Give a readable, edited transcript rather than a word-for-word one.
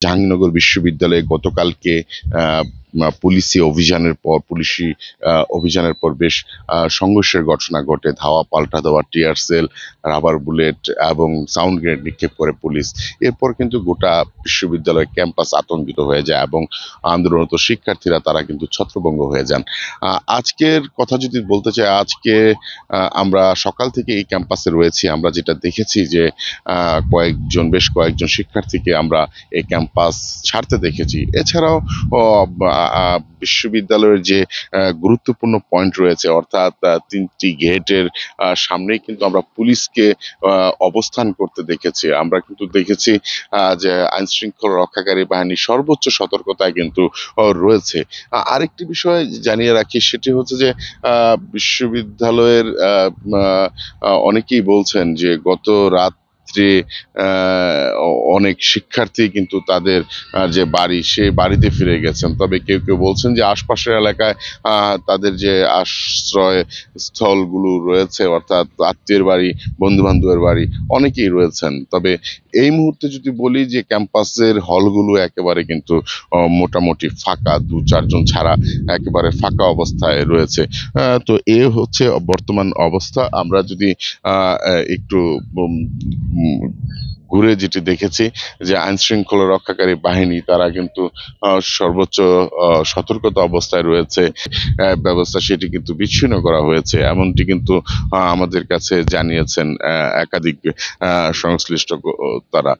জাহাঙ্গীরনগর বিশ্ববিদ্যালয়ে গতকালকে পুলিশি অভিযানের পর বেশ সংঘর্ষের ঘটনা ঘটে। ধাওয়া পাল্টা দেওয়া, টিয়ার সেল, রাবার বুলেট এবং সাউন্ড গ্রেনেড নিক্ষেপ করে পুলিশ। এরপর কিন্তু গোটা বিশ্ববিদ্যালয় ক্যাম্পাস আতঙ্কিত হয়ে যায় এবং আন্দোলনরত শিক্ষার্থীরা তারা কিন্তু ছত্রভঙ্গ হয়ে যান। আজকের কথা যদি বলতে চাই, আজকে আমরা সকাল থেকে এই ক্যাম্পাসে রয়েছি। আমরা যেটা দেখেছি যে বেশ কয়েকজন শিক্ষার্থীকে আমরা এই ক্যাম্পাস ছাড়তে দেখেছি। এছাড়াও বিশ্ববিদ্যালয়ের যে গুরুত্বপূর্ণ পয়েন্ট রয়েছে, অর্থাৎ 3টি গেটের সামনেই কিন্তু আমরা পুলিশকে অবস্থান করতে দেখেছি। আমরা কিন্তু দেখেছি যে আইন শৃঙ্খলা রক্ষাকারী বাহিনী সর্বোচ্চ সতর্কতায় কিন্তু রয়েছে। আরেকটি বিষয় জানিয়ে রাখি, সেটি হচ্ছে যে বিশ্ববিদ্যালয়ের অনেকেই বলছেন যে গত রাত্রে অনেক শিক্ষার্থী কিন্তু তাদের যে বাড়ি, সেই বাড়িতে ফিরে গেছেন। তবে কেউ কেউ বলছেন যে আশপাশের এলাকায় তাদের যে আশ্রয় স্থলগুলো রয়েছে, অর্থাৎ আত্মীয়ের বাড়ি, বন্ধু বান্ধবের বাড়ি, অনেকেই রয়েছেন। তবে এই মুহূর্তে যদি বলি যে ক্যাম্পাসের হলগুলো একেবারে কিন্তু মোটামুটি ফাঁকা, 2-4 জন ছাড়া একেবারে ফাঁকা অবস্থায় রয়েছে। তো এ হচ্ছে বর্তমান অবস্থা। আমরা যদি একটু ঘুরে যেটি দেখেছি যে আইন শৃঙ্খলা রক্ষাকারী বাহিনী তারা কিন্তু সর্বোচ্চ সতর্কতা অবস্থায় রয়েছে। ব্যবস্থা সেটি কিন্তু বিচ্ছিন্ন করা হয়েছে, এমনটি কিন্তু আমাদের কাছে জানিয়েছেন একাধিক সংশ্লিষ্ট তারা।